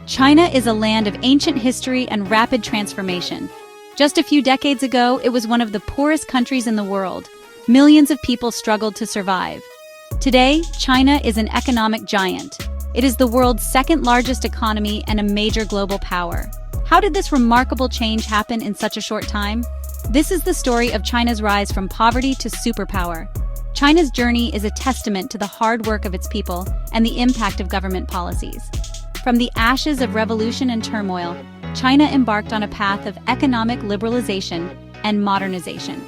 China is a land of ancient history and rapid transformation. Just a few decades ago, it was one of the poorest countries in the world. Millions of people struggled to survive. Today, China is an economic giant. It is the world's second-largest economy and a major global power. How did this remarkable change happen in such a short time? This is the story of China's rise from poverty to superpower. China's journey is a testament to the hard work of its people and the impact of government policies. From the ashes of revolution and turmoil, China embarked on a path of economic liberalization and modernization.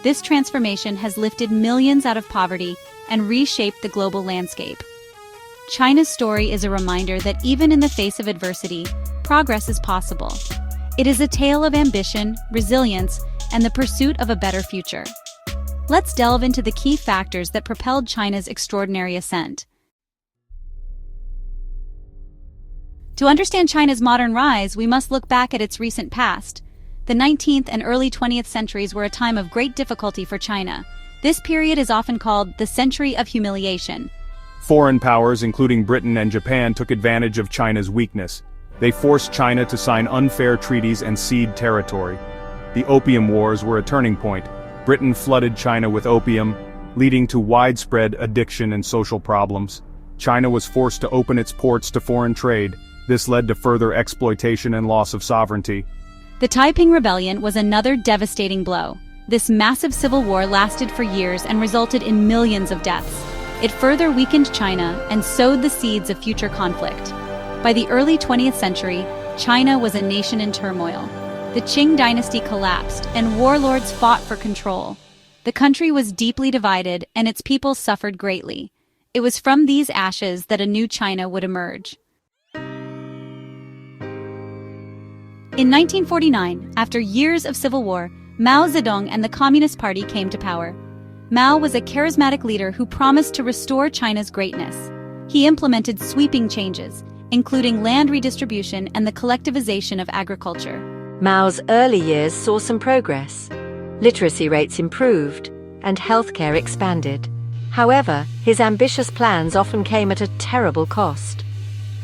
This transformation has lifted millions out of poverty and reshaped the global landscape. China's story is a reminder that even in the face of adversity, progress is possible. It is a tale of ambition, resilience, and the pursuit of a better future. Let's delve into the key factors that propelled China's extraordinary ascent. To understand China's modern rise, we must look back at its recent past. The 19th and early 20th centuries were a time of great difficulty for China. This period is often called the Century of Humiliation. Foreign powers, including Britain and Japan, took advantage of China's weakness. They forced China to sign unfair treaties and cede territory. The Opium Wars were a turning point. Britain flooded China with opium, leading to widespread addiction and social problems. China was forced to open its ports to foreign trade. This led to further exploitation and loss of sovereignty. The Taiping Rebellion was another devastating blow. This massive civil war lasted for years and resulted in millions of deaths. It further weakened China and sowed the seeds of future conflict. By the early 20th century, China was a nation in turmoil. The Qing dynasty collapsed, and warlords fought for control. The country was deeply divided, and its people suffered greatly. It was from these ashes that a new China would emerge. In 1949, after years of civil war, Mao Zedong and the Communist Party came to power. Mao was a charismatic leader who promised to restore China's greatness. He implemented sweeping changes, including land redistribution and the collectivization of agriculture. Mao's early years saw some progress. Literacy rates improved, and healthcare expanded. However, his ambitious plans often came at a terrible cost.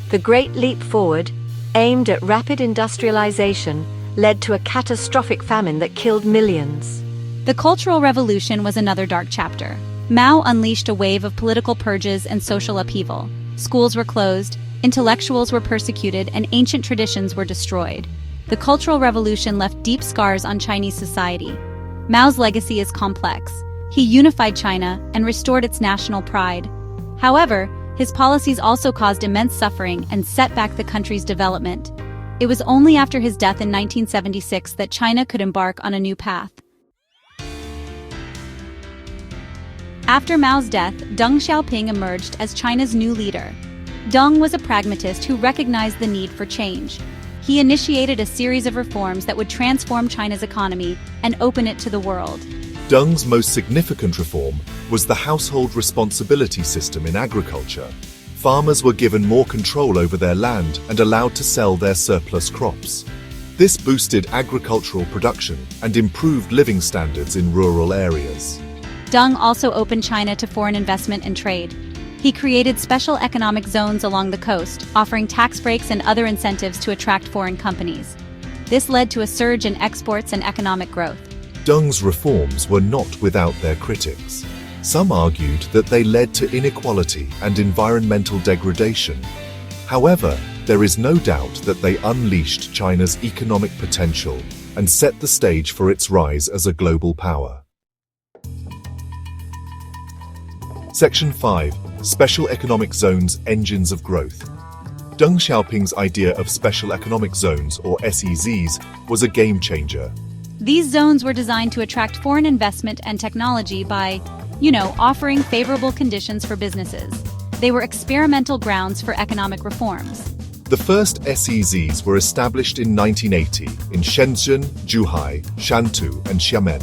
The Great Leap Forward, aimed at rapid industrialization, led to a catastrophic famine that killed millions. The Cultural Revolution was another dark chapter. Mao unleashed a wave of political purges and social upheaval. Schools were closed, intellectuals were persecuted, and ancient traditions were destroyed. The Cultural Revolution left deep scars on Chinese society. Mao's legacy is complex. He unified China and restored its national pride. However, his policies also caused immense suffering and set back the country's development. It was only after his death in 1976 that China could embark on a new path. After Mao's death, Deng Xiaoping emerged as China's new leader. Deng was a pragmatist who recognized the need for change. He initiated a series of reforms that would transform China's economy and open it to the world. Deng's most significant reform was the household responsibility system in agriculture. Farmers were given more control over their land and allowed to sell their surplus crops. This boosted agricultural production and improved living standards in rural areas. Deng also opened China to foreign investment and trade. He created special economic zones along the coast, offering tax breaks and other incentives to attract foreign companies. This led to a surge in exports and economic growth. Deng's reforms were not without their critics. Some argued that they led to inequality and environmental degradation. However, there is no doubt that they unleashed China's economic potential and set the stage for its rise as a global power. Section 5. Special Economic Zones, Engines of Growth. Deng Xiaoping's idea of Special Economic Zones, or SEZs, was a game-changer. These zones were designed to attract foreign investment and technology by, offering favorable conditions for businesses. They were experimental grounds for economic reforms. The first SEZs were established in 1980 in Shenzhen, Zhuhai, Shantou, and Xiamen.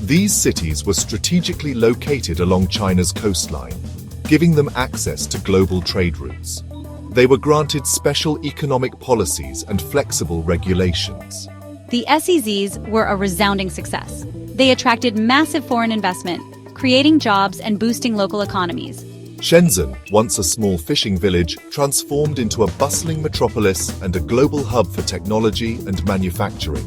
These cities were strategically located along China's coastline, giving them access to global trade routes. They were granted special economic policies and flexible regulations. The SEZs were a resounding success. They attracted massive foreign investment, creating jobs and boosting local economies. Shenzhen, once a small fishing village, transformed into a bustling metropolis and a global hub for technology and manufacturing.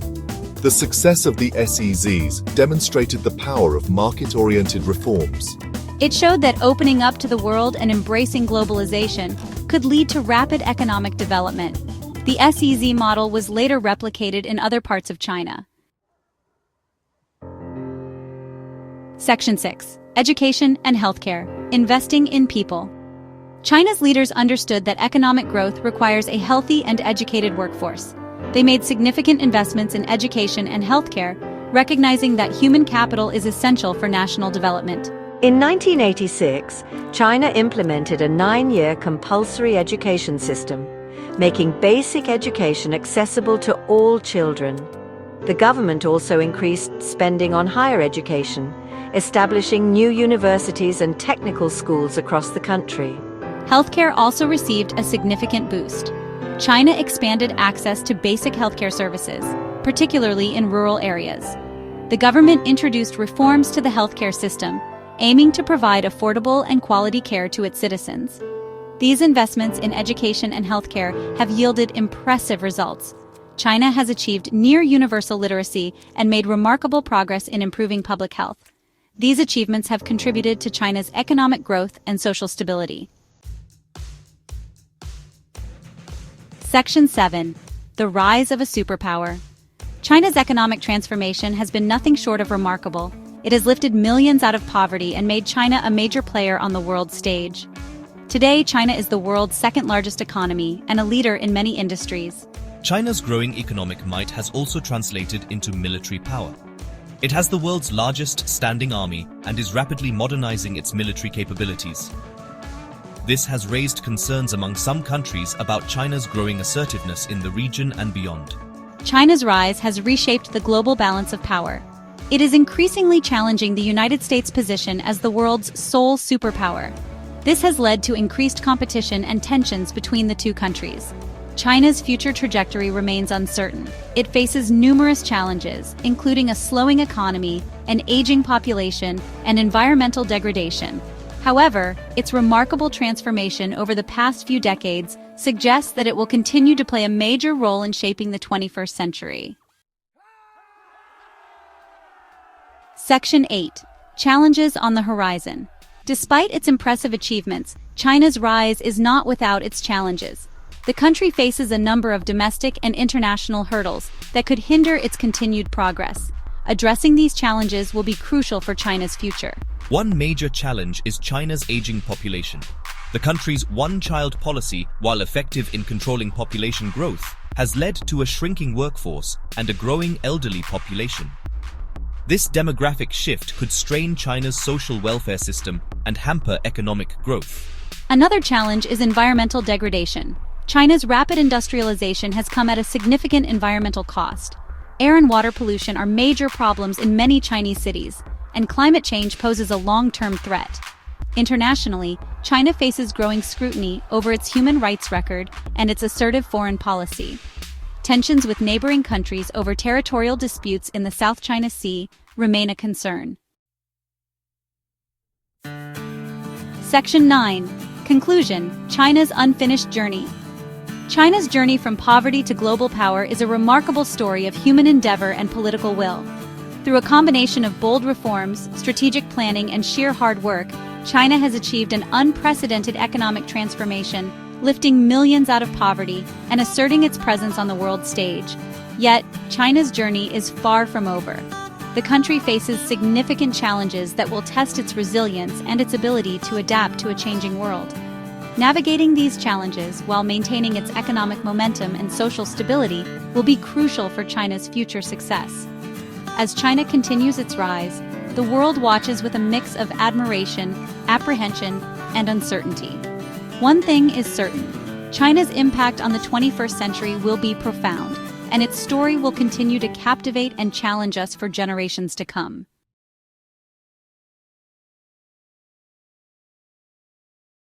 The success of the SEZs demonstrated the power of market-oriented reforms. It showed that opening up to the world and embracing globalization could lead to rapid economic development. The SEZ model was later replicated in other parts of China. Section 6. Education and Healthcare. Investing in people. China's leaders understood that economic growth requires a healthy and educated workforce. They made significant investments in education and healthcare, recognizing that human capital is essential for national development. In 1986, China implemented a 9-year compulsory education system, making basic education accessible to all children. The government also increased spending on higher education, establishing new universities and technical schools across the country. Healthcare also received a significant boost. China expanded access to basic healthcare services, particularly in rural areas. The government introduced reforms to the healthcare system, aiming to provide affordable and quality care to its citizens. These investments in education and healthcare have yielded impressive results. China has achieved near universal literacy and made remarkable progress in improving public health. These achievements have contributed to China's economic growth and social stability. Section 7. The Rise of a Superpower. China's economic transformation has been nothing short of remarkable. It has lifted millions out of poverty and made China a major player on the world stage. Today, China is the world's second-largest economy and a leader in many industries. China's growing economic might has also translated into military power. It has the world's largest standing army and is rapidly modernizing its military capabilities. This has raised concerns among some countries about China's growing assertiveness in the region and beyond. China's rise has reshaped the global balance of power. It is increasingly challenging the United States' position as the world's sole superpower. This has led to increased competition and tensions between the two countries. China's future trajectory remains uncertain. It faces numerous challenges, including a slowing economy, an aging population, and environmental degradation. However, its remarkable transformation over the past few decades suggests that it will continue to play a major role in shaping the 21st century. Section 8. Challenges on the Horizon. Despite its impressive achievements, China's rise is not without its challenges. The country faces a number of domestic and international hurdles that could hinder its continued progress. Addressing these challenges will be crucial for China's future. One major challenge is China's aging population. The country's one-child policy, while effective in controlling population growth, has led to a shrinking workforce and a growing elderly population. This demographic shift could strain China's social welfare system and hamper economic growth. Another challenge is environmental degradation. China's rapid industrialization has come at a significant environmental cost. Air and water pollution are major problems in many Chinese cities, and climate change poses a long-term threat. Internationally, China faces growing scrutiny over its human rights record and its assertive foreign policy. Tensions with neighboring countries over territorial disputes in the South China Sea remain a concern. Section 9. Conclusion: China's unfinished journey. China's journey from poverty to global power is a remarkable story of human endeavor and political will. Through a combination of bold reforms, strategic planning, and sheer hard work, China has achieved an unprecedented economic transformation, lifting millions out of poverty and asserting its presence on the world stage. Yet, China's journey is far from over. The country faces significant challenges that will test its resilience and its ability to adapt to a changing world. Navigating these challenges while maintaining its economic momentum and social stability will be crucial for China's future success. As China continues its rise, the world watches with a mix of admiration, apprehension, and uncertainty. One thing is certain: China's impact on the 21st century will be profound, and its story will continue to captivate and challenge us for generations to come.